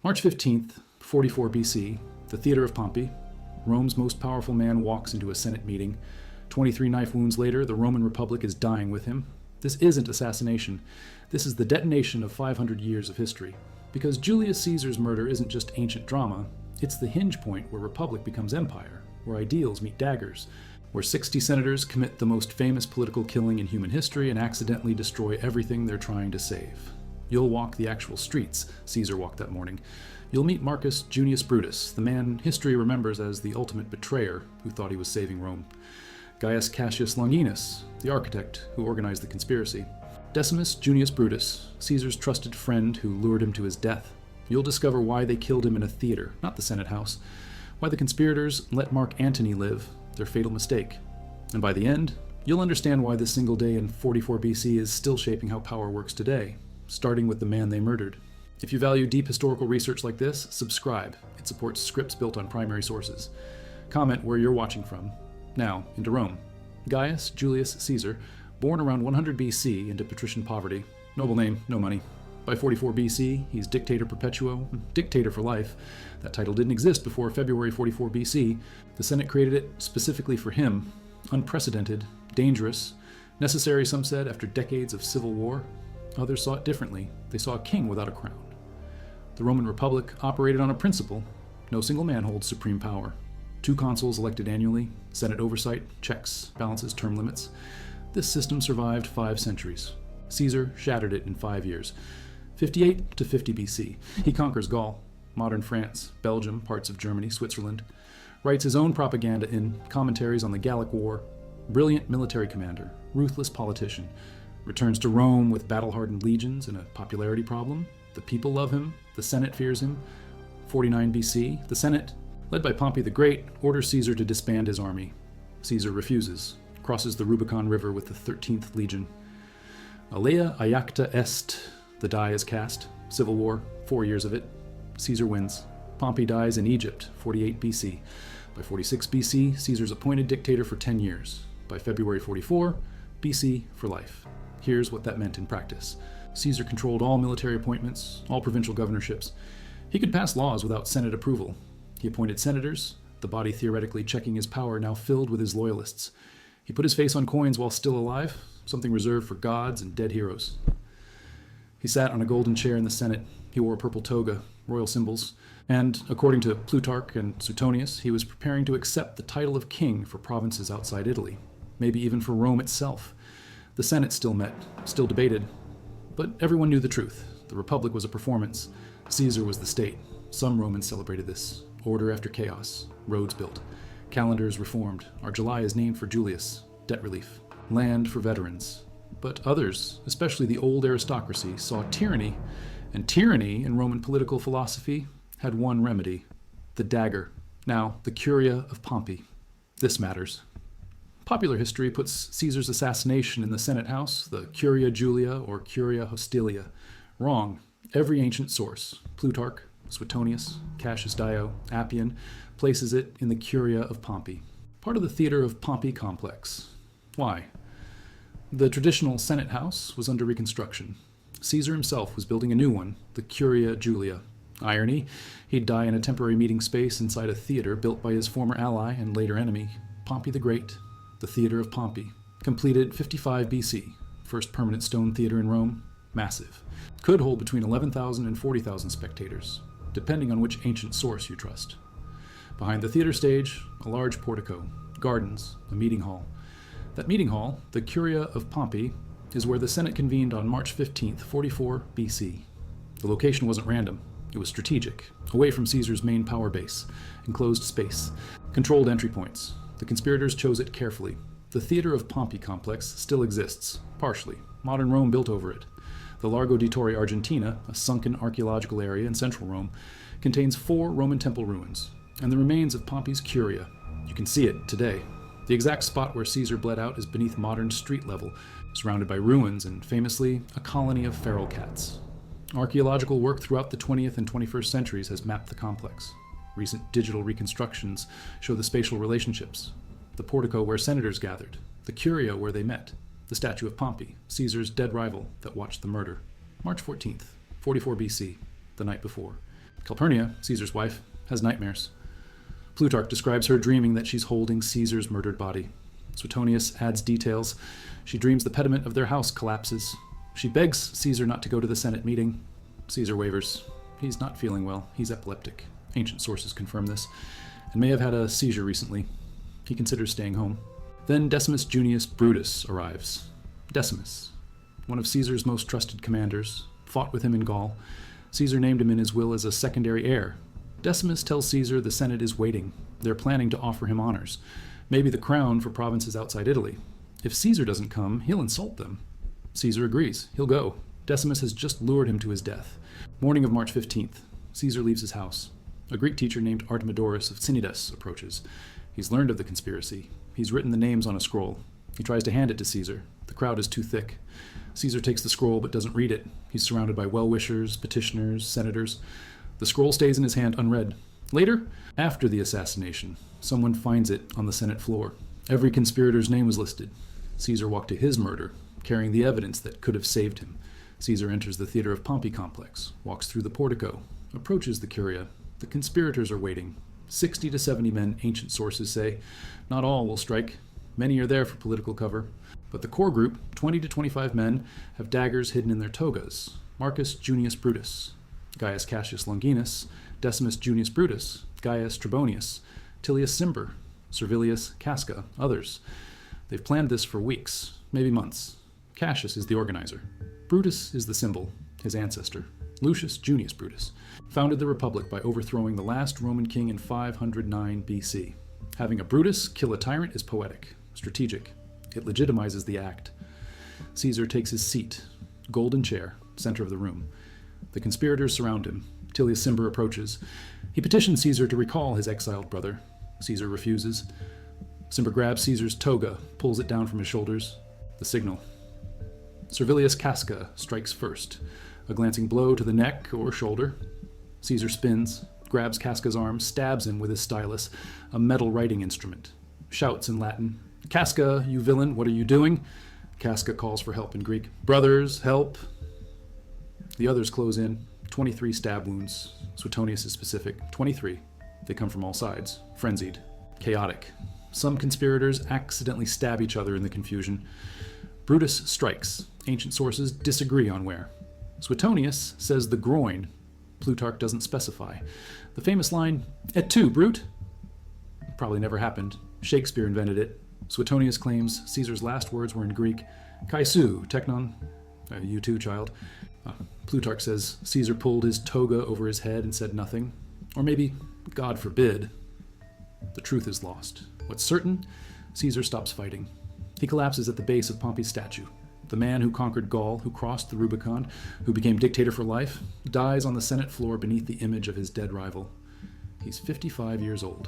March 15th, 44 BC, the theater of Pompey. Rome's most powerful man walks into a Senate meeting. 23 knife wounds later, the Roman Republic is dying with him. This isn't assassination. This is the detonation of 500 years of history. Because Julius Caesar's murder isn't just ancient drama, it's the hinge point where republic becomes empire, where ideals meet daggers, where 60 senators commit the most famous political killing in human history and accidentally destroy everything they're trying to save. You'll walk the actual streets Caesar walked that morning. You'll meet Marcus Junius Brutus, the man history remembers as the ultimate betrayer who thought he was saving Rome. Gaius Cassius Longinus, the architect who organized the conspiracy. Decimus Junius Brutus, Caesar's trusted friend who lured him to his death. You'll discover why they killed him in a theater, not the Senate House. Why the conspirators let Mark Antony live, their fatal mistake. And by the end, you'll understand why this single day in 44 BC is still shaping how power works today, starting with the man they murdered. If you value deep historical research like this, subscribe. It supports scripts built on primary sources. Comment where you're watching from. Now, into Rome. Gaius Julius Caesar, born around 100 BC into patrician poverty. Noble name, no money. By 44 BC, he's dictator perpetuo, dictator for life. That title didn't exist before February 44 BC. The Senate created it specifically for him. Unprecedented, dangerous, necessary, some said, after decades of civil war. Others saw it differently. They saw a king without a crown. The Roman Republic operated on a principle. No single man holds supreme power. 2 consuls elected annually, Senate oversight, checks, balances, term limits. This system survived 5 centuries. Caesar shattered it in 5 years. 58 to 50 BC. He conquers Gaul, modern France, Belgium, parts of Germany, Switzerland. Writes his own propaganda in Commentaries on the Gallic War. Brilliant military commander, ruthless politician. Returns to Rome with battle-hardened legions and a popularity problem. The people love him. The Senate fears him. 49 BC, the Senate, led by Pompey the Great, orders Caesar to disband his army. Caesar refuses, crosses the Rubicon River with the 13th Legion. Alea iacta est, the die is cast. Civil War, 4 years of it. Caesar wins. Pompey dies in Egypt, 48 BC. By 46 BC, Caesar's appointed dictator for 10 years. By February 44 BC, for life. Here's what that meant in practice. Caesar controlled all military appointments, all provincial governorships. He could pass laws without Senate approval. He appointed senators, the body theoretically checking his power now filled with his loyalists. He put his face on coins while still alive, something reserved for gods and dead heroes. He sat on a golden chair in the Senate. He wore a purple toga, royal symbols, and, according to Plutarch and Suetonius, he was preparing to accept the title of king for provinces outside Italy, maybe even for Rome itself. The Senate still met, still debated, but everyone knew the truth. The Republic was a performance. Caesar was the state. Some Romans celebrated this. Order after chaos. Roads built. Calendars reformed. Our July is named for Julius. Debt relief. Land for veterans. But others, especially the old aristocracy, saw tyranny. And tyranny in Roman political philosophy had one remedy. The dagger. Now, the Curia of Pompey. This matters. Popular history puts Caesar's assassination in the Senate House, the Curia Julia or Curia Hostilia. Wrong. Every ancient source, Plutarch, Suetonius, Cassius Dio, Appian, places it in the Curia of Pompey, part of the theater of Pompey complex. Why? The traditional Senate House was under reconstruction. Caesar himself was building a new one, the Curia Julia. Irony, he'd die in a temporary meeting space inside a theater built by his former ally and later enemy, Pompey the Great. The Theater of Pompey, completed 55 BC, first permanent stone theater in Rome, massive. Could hold between 11,000 and 40,000 spectators, depending on which ancient source you trust. Behind the theater stage, a large portico, gardens, a meeting hall. That meeting hall, the Curia of Pompey, is where the Senate convened on March 15th, 44 BC. The location wasn't random. It was strategic, away from Caesar's main power base, enclosed space, controlled entry points. The conspirators chose it carefully. The Theater of Pompey complex still exists, partially. Modern Rome built over it. The Largo di Torre Argentina, a sunken archaeological area in central Rome, contains 4 Roman temple ruins, and the remains of Pompey's Curia. You can see it today. The exact spot where Caesar bled out is beneath modern street level, surrounded by ruins and, famously, a colony of feral cats. Archaeological work throughout the 20th and 21st centuries has mapped the complex. Recent digital reconstructions show the spatial relationships. The portico where senators gathered, the Curia where they met, the statue of Pompey, Caesar's dead rival that watched the murder. March 14th, 44 BC, the night before. Calpurnia, Caesar's wife, has nightmares. Plutarch describes her dreaming that she's holding Caesar's murdered body. Suetonius adds details. She dreams the pediment of their house collapses. She begs Caesar not to go to the Senate meeting. Caesar wavers. He's not feeling well. He's epileptic. Ancient sources confirm this, and may have had a seizure recently. He considers staying home. Then Decimus Junius Brutus arrives. Decimus, one of Caesar's most trusted commanders, fought with him in Gaul. Caesar named him in his will as a secondary heir. Decimus tells Caesar the Senate is waiting. They're planning to offer him honors. Maybe the crown for provinces outside Italy. If Caesar doesn't come, he'll insult them. Caesar agrees. He'll go. Decimus has just lured him to his death. Morning of March 15th, Caesar leaves his house. A Greek teacher named Artemidorus of Cnidus approaches. He's learned of the conspiracy. He's written the names on a scroll. He tries to hand it to Caesar. The crowd is too thick. Caesar takes the scroll but doesn't read it. He's surrounded by well-wishers, petitioners, senators. The scroll stays in his hand unread. Later, after the assassination, someone finds it on the Senate floor. Every conspirator's name was listed. Caesar walked to his murder, carrying the evidence that could have saved him. Caesar enters the Theater of Pompey complex, walks through the portico, approaches the Curia. The conspirators are waiting. 60 to 70 men, ancient sources say. Not all will strike. Many are there for political cover. But the core group, 20 to 25 men, have daggers hidden in their togas. Marcus Junius Brutus, Gaius Cassius Longinus, Decimus Junius Brutus, Gaius Trebonius, Tullius Cimber, Servilius Casca, others. They've planned this for weeks, maybe months. Cassius is the organizer. Brutus is the symbol, his ancestor. Lucius Junius Brutus founded the Republic by overthrowing the last Roman king in 509 BC. Having a Brutus kill a tyrant is poetic, strategic. It legitimizes the act. Caesar takes his seat, golden chair, center of the room. The conspirators surround him. Tullius Cimber approaches. He petitions Caesar to recall his exiled brother. Caesar refuses. Cimber grabs Caesar's toga, pulls it down from his shoulders. The signal. Servilius Casca strikes first. A glancing blow to the neck or shoulder. Caesar spins, grabs Casca's arm, stabs him with his stylus, a metal writing instrument. Shouts in Latin, "Casca, you villain, what are you doing?" Casca calls for help in Greek. "Brothers, help!" The others close in. 23 stab wounds. Suetonius is specific. 23. They come from all sides. Frenzied. Chaotic. Some conspirators accidentally stab each other in the confusion. Brutus strikes. Ancient sources disagree on where. Suetonius says the groin. Plutarch doesn't specify. The famous line, "Et tu, Brute?" Probably never happened. Shakespeare invented it. Suetonius claims Caesar's last words were in Greek, "Kai su, teknon," you too, child. Plutarch says Caesar pulled his toga over his head and said nothing. Or maybe, God forbid, the truth is lost. What's certain, Caesar stops fighting. He collapses at the base of Pompey's statue. The man who conquered Gaul, who crossed the Rubicon, who became dictator for life, dies on the Senate floor beneath the image of his dead rival. He's 55 years old.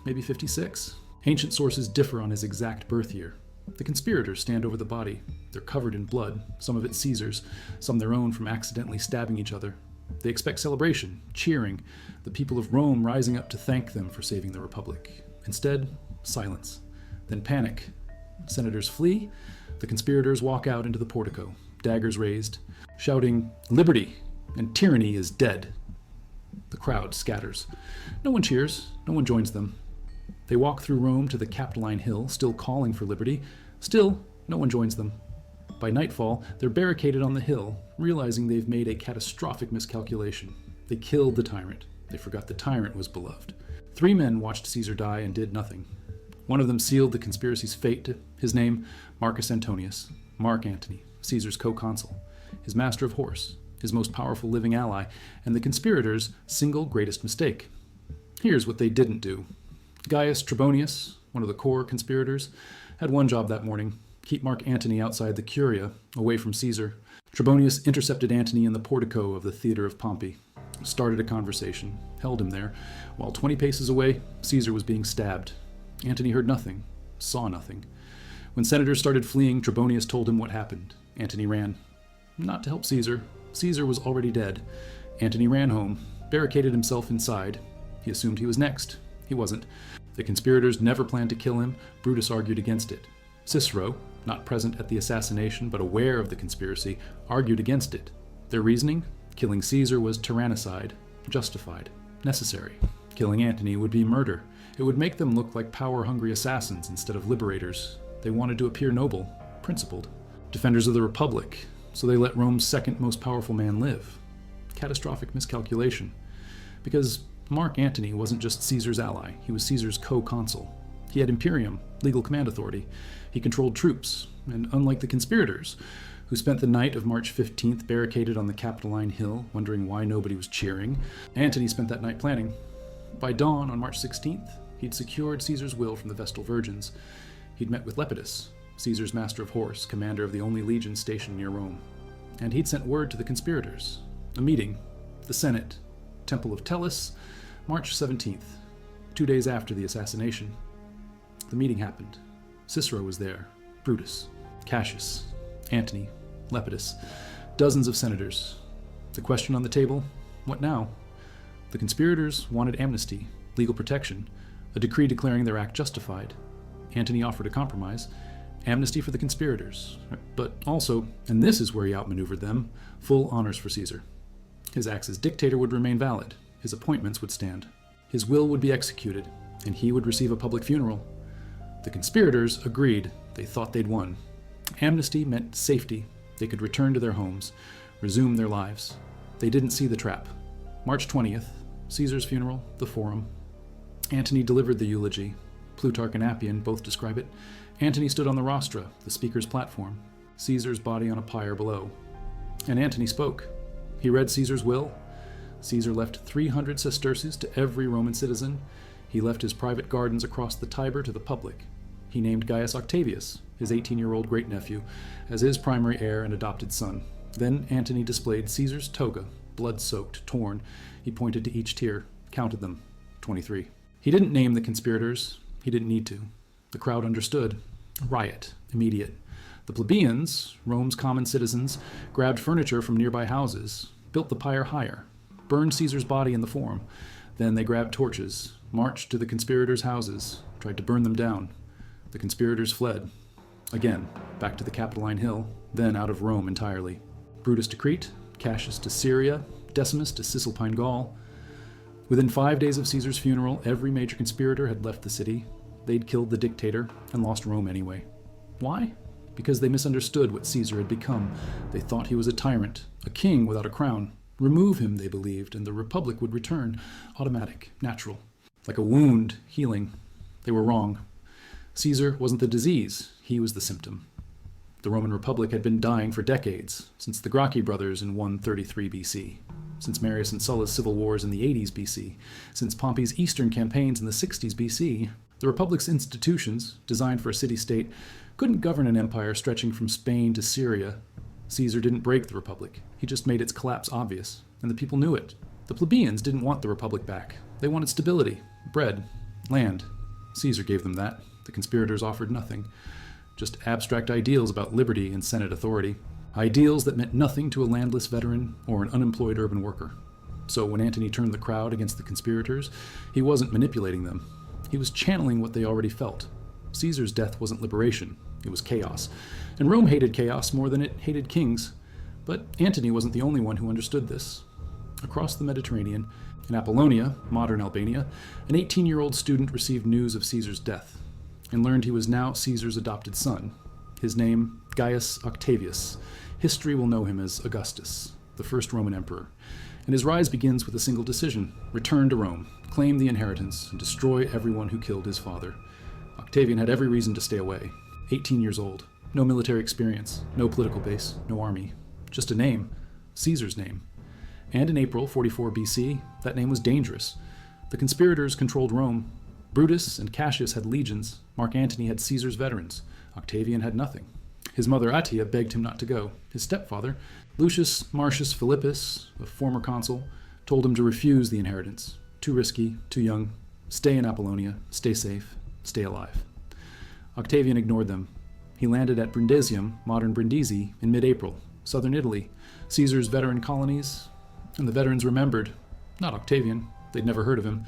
Maybe 56. Ancient sources differ on his exact birth year. The conspirators stand over the body. They're covered in blood, some of it Caesar's, some their own from accidentally stabbing each other. They expect celebration, cheering, the people of Rome rising up to thank them for saving the Republic. Instead, silence. Then panic. Senators flee. The conspirators walk out into the portico, daggers raised, shouting, "Liberty and tyranny is dead." The crowd scatters. No one cheers. No one joins them. They walk through Rome to the Capitoline Hill, still calling for liberty. Still, no one joins them. By nightfall, they're barricaded on the hill, realizing they've made a catastrophic miscalculation. They killed the tyrant. They forgot the tyrant was beloved. 3 men watched Caesar die and did nothing. One of them sealed the conspiracy's fate. His name, Marcus Antonius, Mark Antony, Caesar's co-consul, his master of horse, his most powerful living ally, and the conspirators' single greatest mistake. Here's what they didn't do. Gaius Trebonius, one of the core conspirators, had one job that morning: keep Mark Antony outside the Curia, away from Caesar. Trebonius intercepted Antony in the portico of the Theater of Pompey, started a conversation, held him there, while 20 paces away, Caesar was being stabbed. Antony heard nothing, saw nothing. When senators started fleeing, Trebonius told him what happened. Antony ran. Not to help Caesar. Caesar was already dead. Antony ran home, barricaded himself inside. He assumed he was next. He wasn't. The conspirators never planned to kill him. Brutus argued against it. Cicero, not present at the assassination but aware of the conspiracy, argued against it. Their reasoning? Killing Caesar was tyrannicide. justified, necessary. Killing Antony would be murder. It would make them look like power-hungry assassins instead of liberators. They wanted to appear noble, principled, defenders of the Republic, so they let Rome's second most powerful man live. Catastrophic miscalculation. Because Mark Antony wasn't just Caesar's ally, he was Caesar's co-consul. He had imperium, legal command authority. He controlled troops, and unlike the conspirators, who spent the night of March 15th barricaded on the Capitoline Hill, wondering why nobody was cheering, Antony spent that night planning. By dawn on March 16th, he'd secured Caesar's will from the Vestal Virgins. He'd met with Lepidus, Caesar's master of horse, commander of the only legion stationed near Rome. And he'd sent word to the conspirators. A meeting, the Senate, Temple of Tellus, March 17th, 2 days after the assassination. The meeting happened. Cicero was there, Brutus, Cassius, Antony, Lepidus, dozens of senators. The question on the table, what now? The conspirators wanted amnesty, legal protection, a decree declaring their act justified. Antony offered a compromise, amnesty for the conspirators, but also, and this is where he outmaneuvered them, full honors for Caesar. His acts as dictator would remain valid, his appointments would stand, his will would be executed, and he would receive a public funeral. The conspirators agreed. They thought they'd won. Amnesty meant safety. They could return to their homes, resume their lives. They didn't see the trap. March 20th, Caesar's funeral, the Forum. Antony delivered the eulogy. Plutarch and Appian both describe it. Antony stood on the rostra, the speaker's platform, Caesar's body on a pyre below. And Antony spoke. He read Caesar's will. Caesar left 300 sesterces to every Roman citizen. He left his private gardens across the Tiber to the public. He named Gaius Octavius, his 18-year-old great-nephew, as his primary heir and adopted son. Then Antony displayed Caesar's toga, blood-soaked, torn. He pointed to each tier, counted them, 23. He didn't name the conspirators. He didn't need to. The crowd understood. Riot, immediate. The plebeians, Rome's common citizens, grabbed furniture from nearby houses, built the pyre higher, burned Caesar's body in the Forum. Then they grabbed torches, marched to the conspirators' houses, tried to burn them down. The conspirators fled. Again, back to the Capitoline Hill, then out of Rome entirely. Brutus to Crete, Cassius to Syria, Decimus to Cisalpine Gaul. Within 5 days of Caesar's funeral, every major conspirator had left the city. They'd killed the dictator and lost Rome anyway. Why? Because they misunderstood what Caesar had become. They thought he was a tyrant, a king without a crown. Remove him, they believed, and the Republic would return, automatic, natural. Like a wound, healing. They were wrong. Caesar wasn't the disease, he was the symptom. The Roman Republic had been dying for decades, since the Gracchi brothers in 133 BC, since Marius and Sulla's civil wars in the 80s BC, since Pompey's eastern campaigns in the 60s BC. The Republic's institutions, designed for a city-state, couldn't govern an empire stretching from Spain to Syria. Caesar didn't break the Republic. He just made its collapse obvious, and the people knew it. The plebeians didn't want the Republic back. They wanted stability, bread, land. Caesar gave them that. The conspirators offered nothing. Just abstract ideals about liberty and Senate authority. Ideals that meant nothing to a landless veteran or an unemployed urban worker. So when Antony turned the crowd against the conspirators, he wasn't manipulating them. He was channeling what they already felt. Caesar's death wasn't liberation, it was chaos. And Rome hated chaos more than it hated kings. But Antony wasn't the only one who understood this. Across the Mediterranean, in Apollonia, modern Albania, an 18-year-old student received news of Caesar's death and learned he was now Caesar's adopted son. His name, Gaius Octavius. History will know him as Augustus, the first Roman emperor. And his rise begins with a single decision: return to Rome, claim the inheritance, and destroy everyone who killed his father. Octavian had every reason to stay away. 18 years old, no military experience, no political base, no army. Just a name, Caesar's name. And in April 44 BC, that name was dangerous. The conspirators controlled Rome. Brutus and Cassius had legions. Mark Antony had Caesar's veterans. Octavian had nothing. His mother Attia begged him not to go. His stepfather, Lucius Marcius Philippus, a former consul, told him to refuse the inheritance. Too risky, too young. Stay in Apollonia, stay safe, stay alive. Octavian ignored them. He landed at Brundisium, modern Brindisi, in mid-April, southern Italy, Caesar's veteran colonies, and the veterans remembered, not Octavian, they'd never heard of him,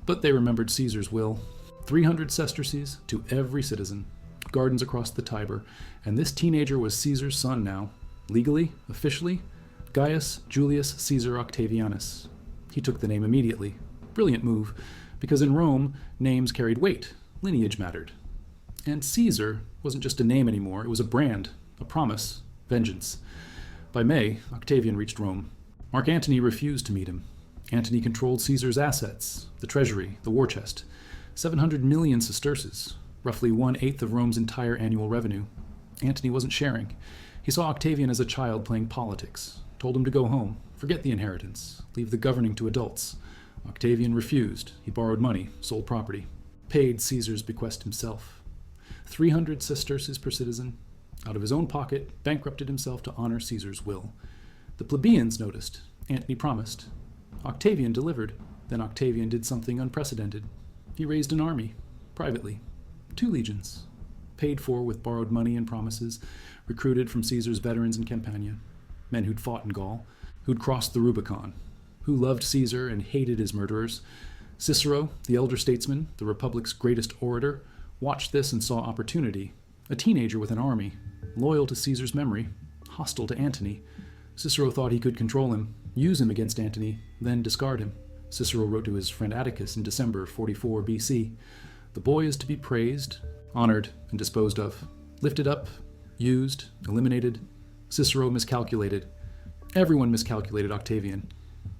but they remembered Caesar's will. 300 sesterces to every citizen, gardens across the Tiber, and this teenager was Caesar's son now. Legally, officially, Gaius Julius Caesar Octavianus. He took the name immediately. Brilliant move, because in Rome, names carried weight, lineage mattered. And Caesar wasn't just a name anymore, it was a brand, a promise, vengeance. By May, Octavian reached Rome. Mark Antony refused to meet him. Antony controlled Caesar's assets, the treasury, the war chest. 700 million sesterces, roughly 1/8 of Rome's entire annual revenue. Antony wasn't sharing. He saw Octavian as a child playing politics, told him to go home, forget the inheritance, leave the governing to adults. Octavian refused. He borrowed money, sold property, paid Caesar's bequest himself. 300 sesterces per citizen. Out of his own pocket, bankrupted himself to honor Caesar's will. The plebeians noticed. Antony promised. Octavian delivered. Then Octavian did something unprecedented. He raised an army, privately. 2 legions, paid for with borrowed money and promises, recruited from Caesar's veterans in Campania, men who'd fought in Gaul, who'd crossed the Rubicon, who loved Caesar and hated his murderers. Cicero, the elder statesman, the Republic's greatest orator, watched this and saw opportunity. A teenager with an army, loyal to Caesar's memory, hostile to Antony. Cicero thought he could control him, use him against Antony, then discard him. Cicero wrote to his friend Atticus in December 44 BC, "The boy is to be praised, honored, and disposed of, lifted up, used, eliminated." Cicero miscalculated. Everyone miscalculated Octavian.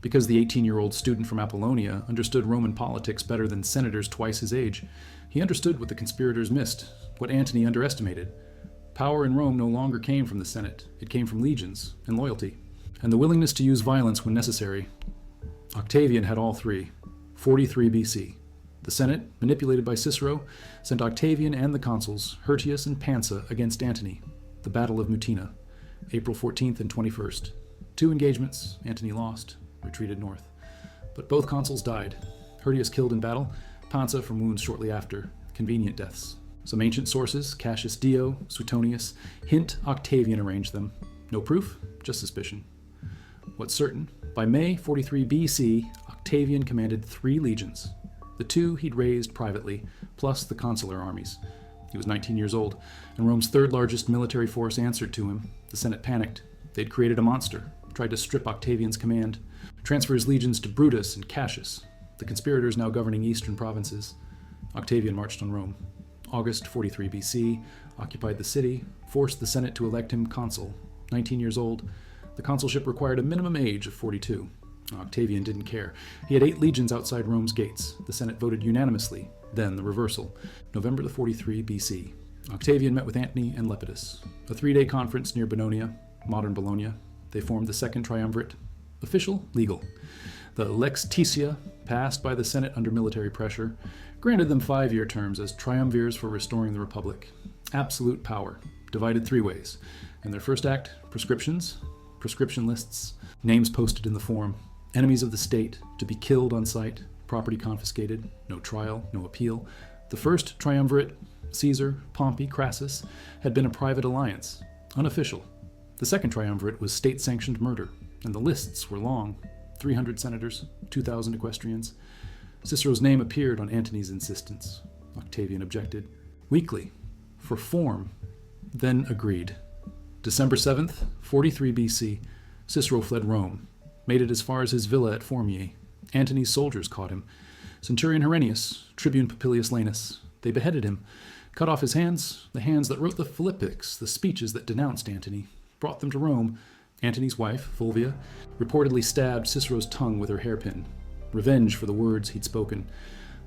Because the 18-year-old student from Apollonia understood Roman politics better than senators twice his age, he understood what the conspirators missed, what Antony underestimated. Power in Rome no longer came from the Senate. It came from legions and loyalty, and the willingness to use violence when necessary. Octavian had all three. 43 BC. The Senate, manipulated by Cicero, sent Octavian and the consuls, Hirtius and Pansa, against Antony. The Battle of Mutina, April 14th and 21st. 2 engagements, Antony lost, retreated north. But both consuls died. Hirtius killed in battle, Pansa from wounds shortly after. Convenient deaths. Some ancient sources, Cassius Dio, Suetonius, hint Octavian arranged them. No proof, just suspicion. What's certain, by May 43 BC, Octavian commanded 3 legions. The 2 he'd raised privately, plus the consular armies. He was 19 years old, and Rome's 3rd largest military force answered to him. The Senate panicked. They'd created a monster, tried to strip Octavian's command, transfer his legions to Brutus and Cassius, the conspirators now governing eastern provinces. Octavian marched on Rome. August 43 BC, occupied the city, forced the Senate to elect him consul. 19 years old, the consulship required a minimum age of 42. Octavian didn't care. He had 8 legions outside Rome's gates. The Senate voted unanimously. Then the reversal. November the 43 BC. Octavian met with Antony and Lepidus. A 3-day conference near Bononia, modern Bologna. They formed the Second Triumvirate. Official, legal. The Lex Titia, passed by the Senate under military pressure, granted them 5-year terms as triumvirs for restoring the Republic. Absolute power, divided 3 ways. In their first act, prescriptions, prescription lists, names posted in the form, enemies of the state, to be killed on sight, property confiscated, no trial, no appeal. The first triumvirate, Caesar, Pompey, Crassus, had been a private alliance, unofficial. The second triumvirate was state-sanctioned murder, and the lists were long. 300 senators, 2,000 equestrians. Cicero's name appeared on Antony's insistence. Octavian objected. Weakly, for form, then agreed. December 7th, 43 BC, Cicero fled Rome, made it as far as his villa at Formiae. Antony's soldiers caught him. Centurion Herennius, Tribune Papilius Lanus. They beheaded him, cut off his hands, the hands that wrote the Philippics, the speeches that denounced Antony, brought them to Rome. Antony's wife, Fulvia, reportedly stabbed Cicero's tongue with her hairpin. Revenge for the words he'd spoken.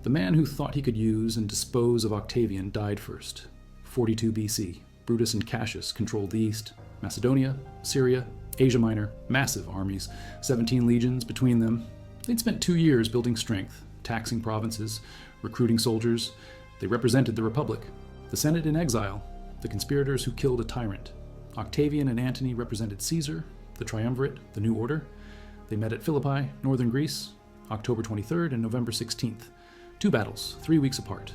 The man who thought he could use and dispose of Octavian died first. 42 BC. Brutus and Cassius controlled the east. Macedonia, Syria, Asia Minor, massive armies, 17 legions between them. They'd spent 2 years building strength, taxing provinces, recruiting soldiers. They represented the Republic. The Senate in exile, the conspirators who killed a tyrant. Octavian and Antony represented Caesar, the triumvirate, the new order. They met at Philippi, northern Greece, October 23rd and November 16th. 2 battles, 3 weeks apart.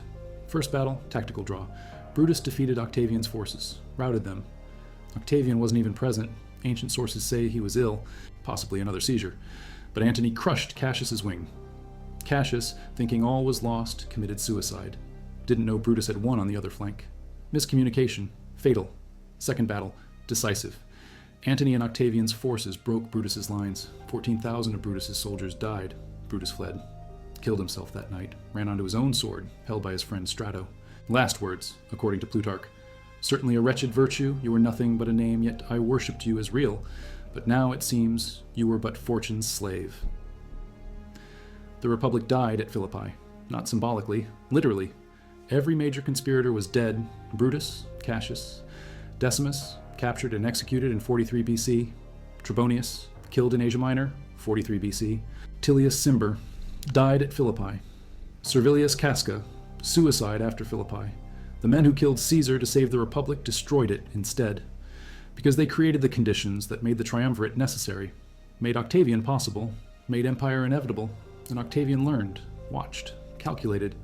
First battle, tactical draw. Brutus defeated Octavian's forces, routed them. Octavian wasn't even present. Ancient sources say he was ill, possibly another seizure. But Antony crushed Cassius's wing. Cassius, thinking all was lost, committed suicide. Didn't know Brutus had won on the other flank. Miscommunication, fatal. Second battle, decisive. Antony and Octavian's forces broke Brutus's lines. 14,000 of Brutus's soldiers died. Brutus fled, killed himself that night, ran onto his own sword, held by his friend Strato. Last words, according to Plutarch. Certainly a wretched virtue, you were nothing but a name, yet I worshipped you as real. But now it seems you were but fortune's slave. The Republic died at Philippi, not symbolically, literally. Every major conspirator was dead. Brutus, Cassius, Decimus, captured and executed in 43 BC. Trebonius, killed in Asia Minor, 43 BC. Tillius Cimber, died at Philippi. Servilius Casca, suicide after Philippi. The men who killed Caesar to save the Republic destroyed it instead, because they created the conditions that made the triumvirate necessary, made Octavian possible, made empire inevitable, and Octavian learned, watched, calculated.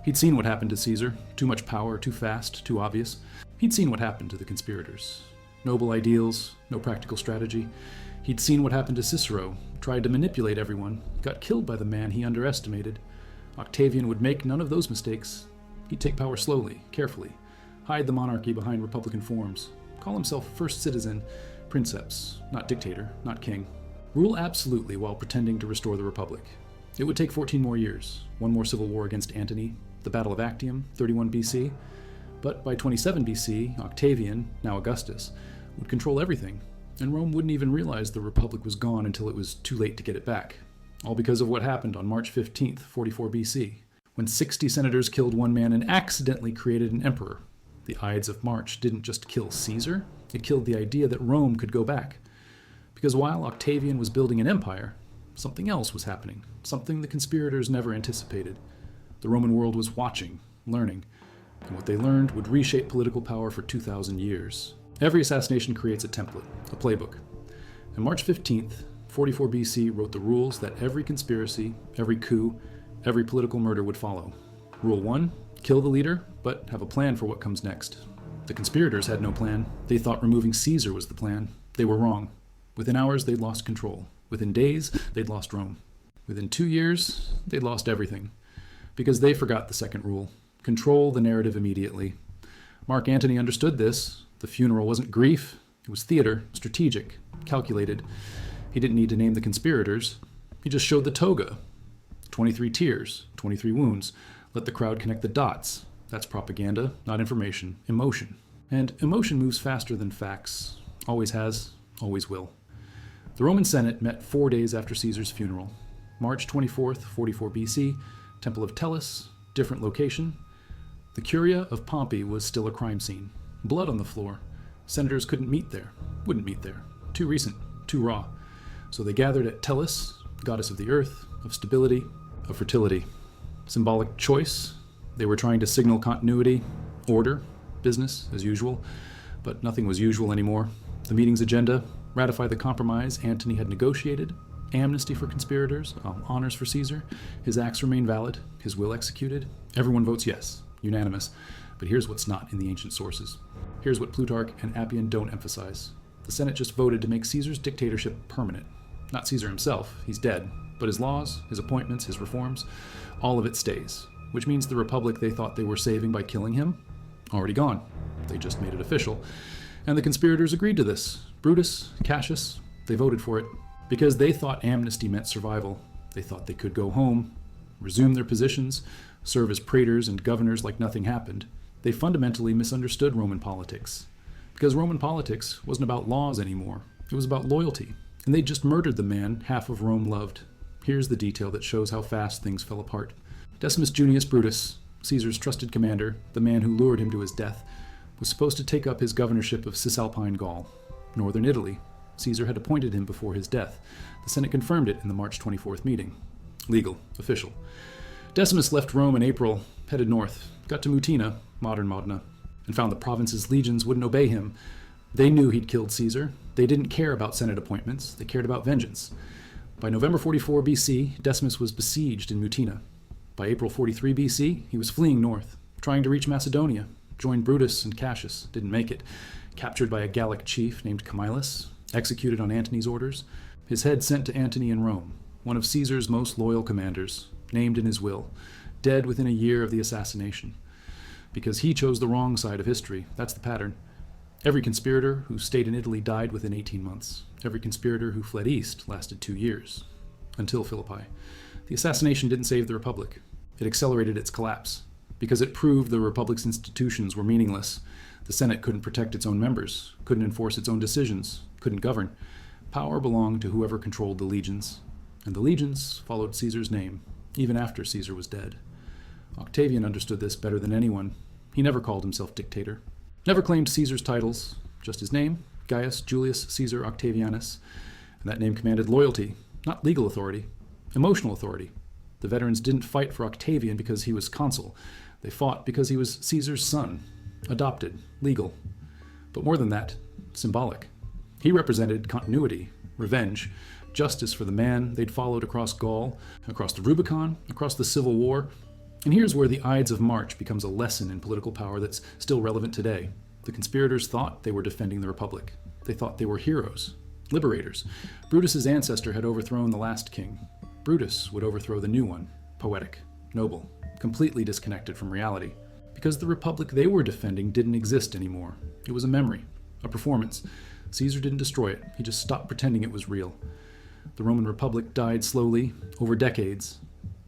He'd seen what happened to Caesar, too much power, too fast, too obvious. He'd seen what happened to the conspirators. Noble ideals, no practical strategy. He'd seen what happened to Cicero, tried to manipulate everyone, got killed by the man he underestimated. Octavian would make none of those mistakes. He'd take power slowly, carefully, hide the monarchy behind republican forms, call himself first citizen, princeps, not dictator, not king. Rule absolutely while pretending to restore the Republic. It would take 14 more years, one more civil war against Antony, the Battle of Actium, 31 BC. But by 27 BC, Octavian, now Augustus, would control everything, and Rome wouldn't even realize the Republic was gone until it was too late to get it back. All because of what happened on March 15th, 44 BC, when 60 senators killed one man and accidentally created an emperor. The Ides of March didn't just kill Caesar, it killed the idea that Rome could go back. Because while Octavian was building an empire, something else was happening, something the conspirators never anticipated. The Roman world was watching, learning, and what they learned would reshape political power for 2,000 years. Every assassination creates a template, a playbook. And March 15th, 44 BC wrote the rules that every conspiracy, every coup, every political murder would follow. Rule 1, kill the leader, but have a plan for what comes next. The conspirators had no plan. They thought removing Caesar was the plan. They were wrong. Within hours, they'd lost control. Within days, they'd lost Rome. Within 2 years, they'd lost everything. Because they forgot the second rule. Control the narrative immediately. Mark Antony understood this. The funeral wasn't grief. It was theater, strategic, calculated. He didn't need to name the conspirators. He just showed the toga. 23 tears, 23 wounds. Let the crowd connect the dots. That's propaganda, not information. Emotion. And emotion moves faster than facts. Always has, always will. The Roman Senate met 4 days after Caesar's funeral. March 24th, 44 BC, Temple of Tellus, different location. The Curia of Pompey was still a crime scene. Blood on the floor. Senators couldn't meet there, wouldn't meet there. Too recent, too raw. So they gathered at Tellus, goddess of the earth, of stability, of fertility. Symbolic choice. They were trying to signal continuity, order, business as usual, but nothing was usual anymore. The meeting's agenda: ratify the compromise Antony had negotiated, amnesty for conspirators, honors for Caesar, his acts remain valid, his will executed. Everyone votes yes, unanimous. But here's what's not in the ancient sources. Here's what Plutarch and Appian don't emphasize. The Senate just voted to make Caesar's dictatorship permanent. Not Caesar himself, he's dead, but his laws, his appointments, his reforms, all of it stays. Which means the Republic they thought they were saving by killing him, already gone. They just made it official. And the conspirators agreed to this. Brutus, Cassius, they voted for it. Because they thought amnesty meant survival. They thought they could go home, resume their positions, serve as praetors and governors like nothing happened. They fundamentally misunderstood Roman politics. Because Roman politics wasn't about laws anymore. It was about loyalty. And they just murdered the man half of Rome loved. Here's the detail that shows how fast things fell apart. Decimus Junius Brutus, Caesar's trusted commander, the man who lured him to his death, was supposed to take up his governorship of Cisalpine Gaul, northern Italy. Caesar had appointed him before his death. The Senate confirmed it in the March 24th meeting. Legal, official. Decimus left Rome in April, headed north, got to Mutina, modern Modena, and found the province's legions wouldn't obey him. They knew he'd killed Caesar. They didn't care about Senate appointments. They cared about vengeance. By November 44 BC, Decimus was besieged in Mutina. By April 43 BC, he was fleeing north, trying to reach Macedonia, joined Brutus and Cassius, didn't make it, captured by a Gallic chief named Camillus, executed on Antony's orders, his head sent to Antony in Rome, one of Caesar's most loyal commanders, named in his will, dead within a year of the assassination. Because he chose the wrong side of history, that's the pattern. Every conspirator who stayed in Italy died within 18 months. Every conspirator who fled east lasted 2 years, until Philippi. The assassination didn't save the Republic. It accelerated its collapse, because it proved the Republic's institutions were meaningless. The Senate couldn't protect its own members, couldn't enforce its own decisions, couldn't govern. Power belonged to whoever controlled the legions, and the legions followed Caesar's name, even after Caesar was dead. Octavian understood this better than anyone. He never called himself dictator, never claimed Caesar's titles, just his name, Gaius Julius Caesar Octavianus, and that name commanded loyalty, not legal authority, emotional authority. The veterans didn't fight for Octavian because he was consul. They fought because he was Caesar's son, adopted, legal. But more than that, symbolic. He represented continuity, revenge, justice for the man they'd followed across Gaul, across the Rubicon, across the Civil War. And here's where the Ides of March becomes a lesson in political power that's still relevant today. The conspirators thought they were defending the Republic. They thought they were heroes, liberators. Brutus's ancestor had overthrown the last king. Brutus would overthrow the new one, poetic, noble, completely disconnected from reality. Because the Republic they were defending didn't exist anymore. It was a memory, a performance. Caesar didn't destroy it. He just stopped pretending it was real. The Roman Republic died slowly, over decades.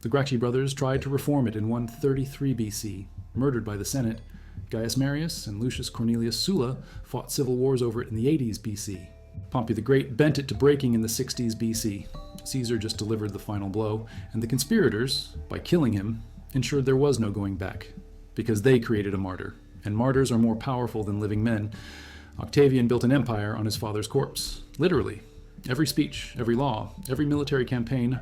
The Gracchi brothers tried to reform it in 133 BC, murdered by the Senate. Gaius Marius and Lucius Cornelius Sulla fought civil wars over it in the 80s BC. Pompey the Great bent it to breaking in the 60s BC. Caesar just delivered the final blow, and the conspirators, by killing him, ensured there was no going back, because they created a martyr, and martyrs are more powerful than living men. Octavian built an empire on his father's corpse, literally. Every speech, every law, every military campaign,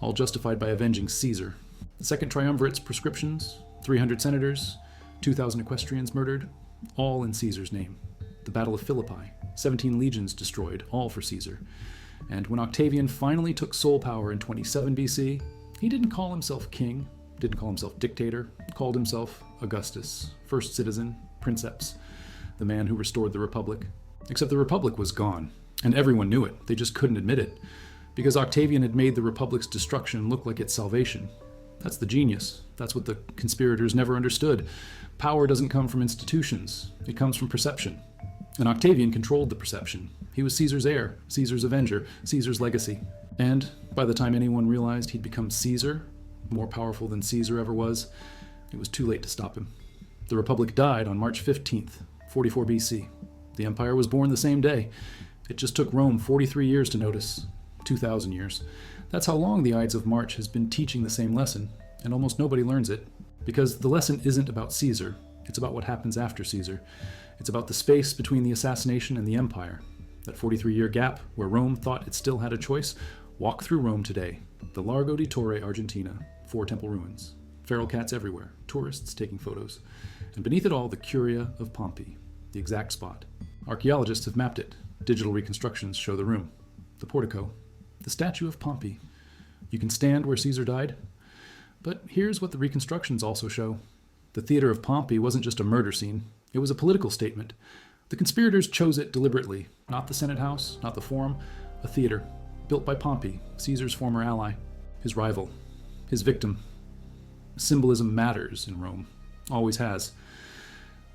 all justified by avenging Caesar. The Second Triumvirate's prescriptions, 300 senators, 2,000 equestrians murdered, all in Caesar's name. The Battle of Philippi, 17 legions destroyed, all for Caesar. And when Octavian finally took sole power in 27 BC, he didn't call himself king, didn't call himself dictator, called himself Augustus, first citizen, princeps, the man who restored the Republic. Except the Republic was gone, and everyone knew it. They just couldn't admit it, because Octavian had made the Republic's destruction look like its salvation. That's the genius. That's what the conspirators never understood. Power doesn't come from institutions. It comes from perception. And Octavian controlled the perception. He was Caesar's heir, Caesar's avenger, Caesar's legacy. And by the time anyone realized he'd become Caesar, more powerful than Caesar ever was, it was too late to stop him. The Republic died on March 15th, 44 BC. The empire was born the same day. It just took Rome 43 years to notice. 2,000 years. That's how long the Ides of March has been teaching the same lesson, and almost nobody learns it. Because the lesson isn't about Caesar. It's about what happens after Caesar. It's about the space between the assassination and the empire. That 43-year gap where Rome thought it still had a choice. Walk through Rome today. The Largo di Torre, Argentina. 4 temple ruins. Feral cats everywhere. Tourists taking photos. And beneath it all, the Curia of Pompey. The exact spot. Archaeologists have mapped it. Digital reconstructions show the room. The portico. The statue of Pompey. You can stand where Caesar died. But here's what the reconstructions also show. The theater of Pompey wasn't just a murder scene. It was a political statement. The conspirators chose it deliberately. Not the Senate House, not the Forum. A theater, built by Pompey, Caesar's former ally, his rival, his victim. Symbolism matters in Rome. Always has.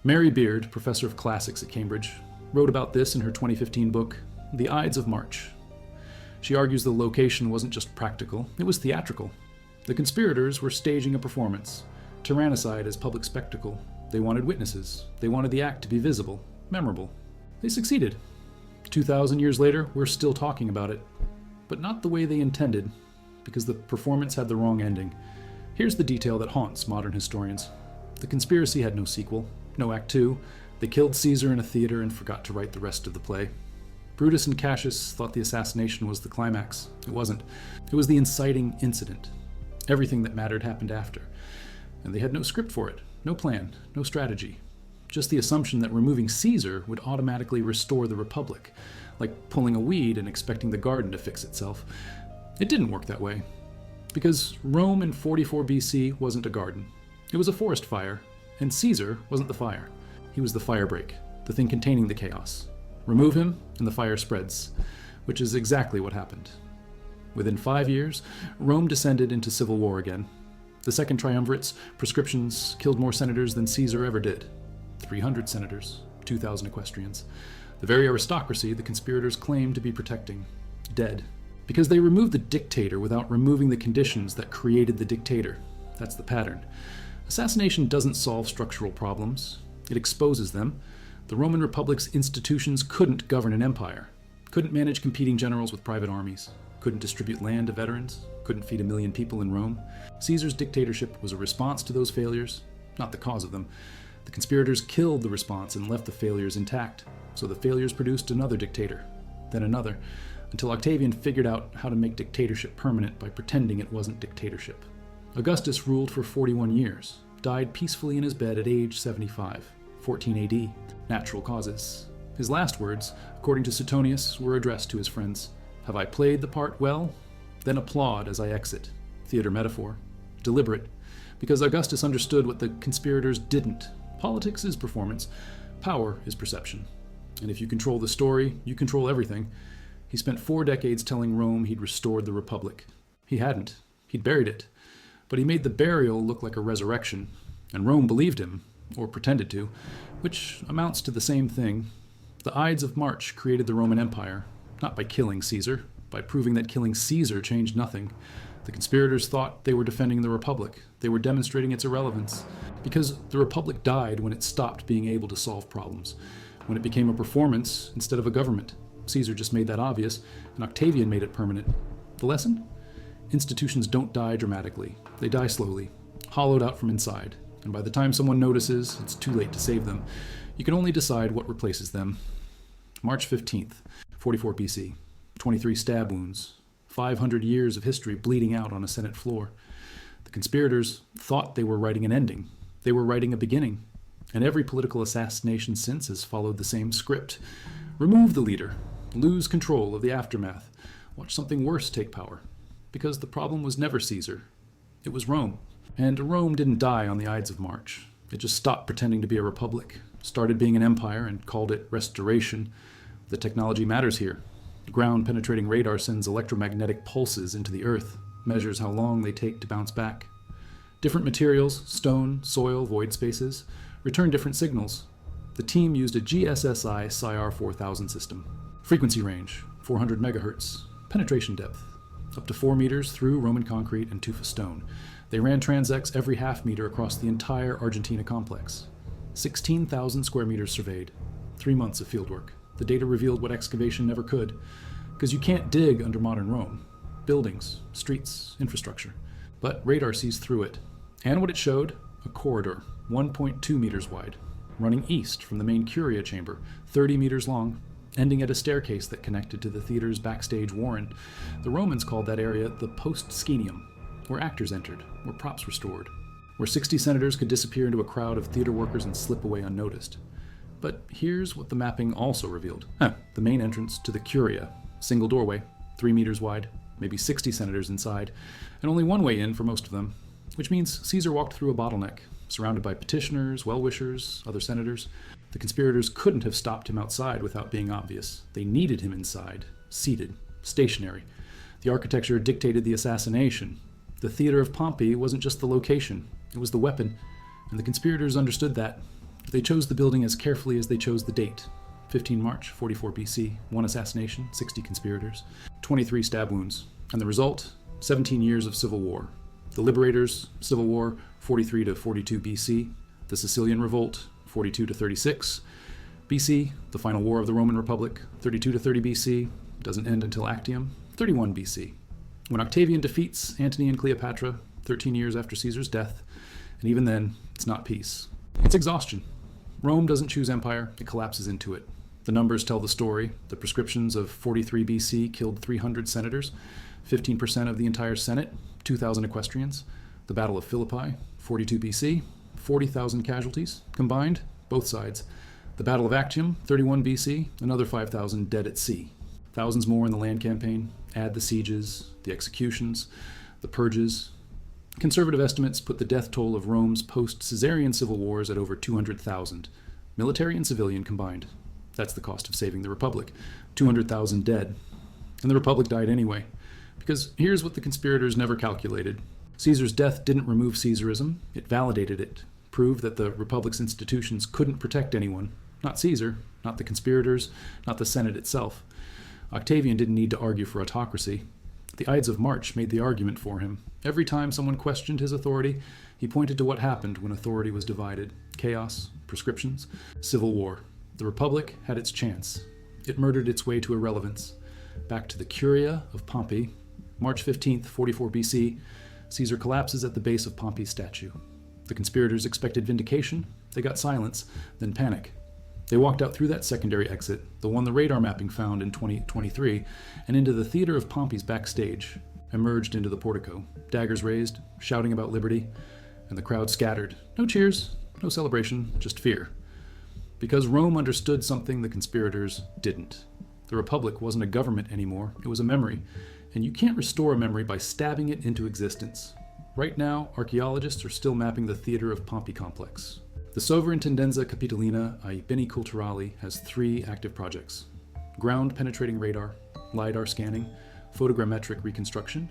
Mary Beard, professor of classics at Cambridge, wrote about this in her 2015 book, The Ides of March. She argues the location wasn't just practical, it was theatrical. The conspirators were staging a performance, tyrannicide as public spectacle. They wanted witnesses. They wanted the act to be visible, memorable. They succeeded. 2,000 years later, we're still talking about it. But not the way they intended, because the performance had the wrong ending. Here's the detail that haunts modern historians. The conspiracy had no sequel, no Act 2. They killed Caesar in a theater and forgot to write the rest of the play. Brutus and Cassius thought the assassination was the climax. It wasn't. It was the inciting incident. Everything that mattered happened after. And they had no script for it, no plan, no strategy. Just the assumption that removing Caesar would automatically restore the Republic, like pulling a weed and expecting the garden to fix itself. It didn't work that way. Because Rome in 44 BC wasn't a garden. It was a forest fire, and Caesar wasn't the fire. He was the firebreak, the thing containing the chaos. Remove him, and the fire spreads, which is exactly what happened. Within 5 years, Rome descended into civil war again. The Second Triumvirate's prescriptions killed more senators than Caesar ever did. 300 senators, 2,000 equestrians. The very aristocracy the conspirators claimed to be protecting, dead. Because they removed the dictator without removing the conditions that created the dictator. That's the pattern. Assassination doesn't solve structural problems. It exposes them. The Roman Republic's institutions couldn't govern an empire, couldn't manage competing generals with private armies, couldn't distribute land to veterans, couldn't feed 1 million people in Rome. Caesar's dictatorship was a response to those failures, not the cause of them. The conspirators killed the response and left the failures intact, so the failures produced another dictator, then another, until Octavian figured out how to make dictatorship permanent by pretending it wasn't dictatorship. Augustus ruled for 41 years, died peacefully in his bed at age 75, 14 AD, natural causes. His last words, according to Suetonius, were addressed to his friends. Have I played the part well? Then applaud as I exit. Theater metaphor. Deliberate. Because Augustus understood what the conspirators didn't. Politics is performance. Power is perception. And if you control the story, you control everything. He spent 4 decades telling Rome he'd restored the Republic. He hadn't. He'd buried it. But he made the burial look like a resurrection. And Rome believed him, or pretended to, which amounts to the same thing. The Ides of March created the Roman Empire, not by killing Caesar, by proving that killing Caesar changed nothing. The conspirators thought they were defending the Republic. They were demonstrating its irrelevance. Because the Republic died when it stopped being able to solve problems, when it became a performance instead of a government. Caesar just made that obvious, and Octavian made it permanent. The lesson? Institutions don't die dramatically. They die slowly, hollowed out from inside. And by the time someone notices, it's too late to save them. You can only decide what replaces them. March 15th, 44 BC. 23 stab wounds. 500 years of history bleeding out on a Senate floor. The conspirators thought they were writing an ending. They were writing a beginning. And every political assassination since has followed the same script. Remove the leader. Lose control of the aftermath. Watch something worse take power. Because the problem was never Caesar. It was Rome. And Rome didn't die on the Ides of March. It just stopped pretending to be a republic, started being an empire, and called it restoration. The technology matters here. Ground-penetrating radar sends electromagnetic pulses into the earth, measures how long they take to bounce back. Different materials, stone, soil, void spaces, return different signals. The team used a GSSI SIR 4000 system. Frequency range, 400 megahertz. Penetration depth, up to 4 meters through Roman concrete and tufa stone. They ran transects every half meter across the entire Argentina complex. 16,000 square meters surveyed. 3 months of fieldwork. The data revealed what excavation never could. Because you can't dig under modern Rome. Buildings, streets, infrastructure. But radar sees through it. And what it showed? A corridor, 1.2 meters wide, running east from the main curia chamber, 30 meters long, ending at a staircase that connected to the theater's backstage warren. The Romans called that area the postscenium, where actors entered, where props were stored, where 60 senators could disappear into a crowd of theater workers and slip away unnoticed. But here's what the mapping also revealed. The main entrance to the curia, single doorway, 3 meters wide, maybe 60 senators inside, and only one way in for most of them, which means Caesar walked through a bottleneck, surrounded by petitioners, well-wishers, other senators. The conspirators couldn't have stopped him outside without being obvious. They needed him inside, seated, stationary. The architecture dictated the assassination. The theater of Pompey wasn't just the location, it was the weapon, and the conspirators understood that. They chose the building as carefully as they chose the date. 15 March, 44 BC, 1 assassination, 60 conspirators, 23 stab wounds. And the result? 17 years of civil war. The Liberators, Civil War, 43 to 42 BC. The Sicilian Revolt, 42 to 36 BC. The final war of the Roman Republic, 32 to 30 BC. Doesn't end until Actium, 31 BC. When Octavian defeats Antony and Cleopatra, 13 years after Caesar's death, and even then, it's not peace. It's exhaustion. Rome doesn't choose empire, it collapses into it. The numbers tell the story. The prescriptions of 43 BC killed 300 senators, 15% of the entire Senate, 2,000 equestrians. The Battle of Philippi, 42 BC, 40,000 casualties combined, both sides. The Battle of Actium, 31 BC, another 5,000 dead at sea. Thousands more in the land campaign. Add the sieges, the executions, the purges. Conservative estimates put the death toll of Rome's post-Caesarian civil wars at over 200,000, military and civilian combined. That's the cost of saving the Republic. 200,000 dead. And the Republic died anyway. Because here's what the conspirators never calculated. Caesar's death didn't remove Caesarism, it validated it, proved that the Republic's institutions couldn't protect anyone, Not Caesar, not the conspirators, not the Senate itself. Octavian didn't need to argue for autocracy. The Ides of March made the argument for him. Every time someone questioned his authority, he pointed to what happened when authority was divided. Chaos, prescriptions, civil war. The Republic had its chance. It murdered its way to irrelevance. Back to the Curia of Pompey. March 15th, 44 BC, Caesar collapses at the base of Pompey's statue. The conspirators expected vindication. They got silence, then panic. They walked out through that secondary exit, the one the radar mapping found in 2023, and into the theater of Pompey's backstage, emerged into the portico, daggers raised, shouting about liberty, and the crowd scattered. No cheers, no celebration, just fear. Because Rome understood something the conspirators didn't. The Republic wasn't a government anymore, it was a memory, and you can't restore a memory by stabbing it into existence. Right now, archaeologists are still mapping the theater of Pompey complex. The Sovrintendenza Capitolina ai Beni Culturali has 3 active projects: ground-penetrating radar, LiDAR scanning, photogrammetric reconstruction.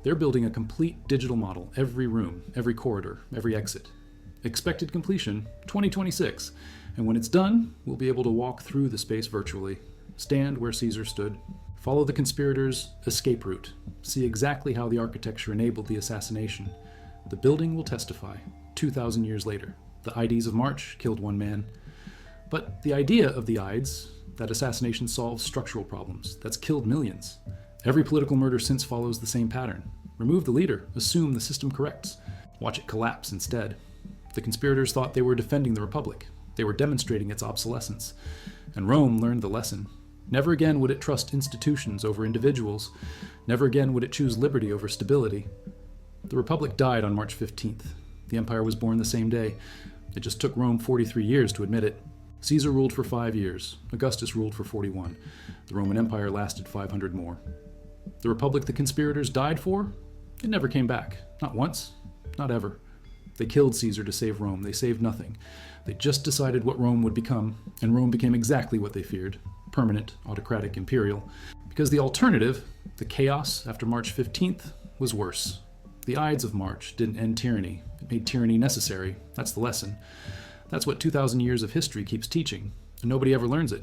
They're building a complete digital model, every room, every corridor, every exit. Expected completion, 2026, and when it's done, we'll be able to walk through the space virtually, stand where Caesar stood, follow the conspirators' escape route, see exactly how the architecture enabled the assassination. The building will testify, 2,000 years later. The Ides of March killed 1 man. But the idea of the Ides, that assassination solves structural problems, that's killed millions. Every political murder since follows the same pattern. Remove the leader, assume the system corrects, watch it collapse instead. The conspirators thought they were defending the Republic. They were demonstrating its obsolescence. And Rome learned the lesson. Never again would it trust institutions over individuals. Never again would it choose liberty over stability. The Republic died on March 15th. The Empire was born the same day. It just took Rome 43 years to admit it. Caesar ruled for 5 years. Augustus ruled for 41. The Roman Empire lasted 500 more. The Republic the conspirators died for? It never came back. Not once. Not ever. They killed Caesar to save Rome. They saved nothing. They just decided what Rome would become, and Rome became exactly what they feared: permanent, autocratic, imperial. Because the alternative, the chaos after March 15th, was worse. The Ides of March didn't end tyranny. It made tyranny necessary. That's the lesson. That's what 2,000 years of history keeps teaching, and nobody ever learns it.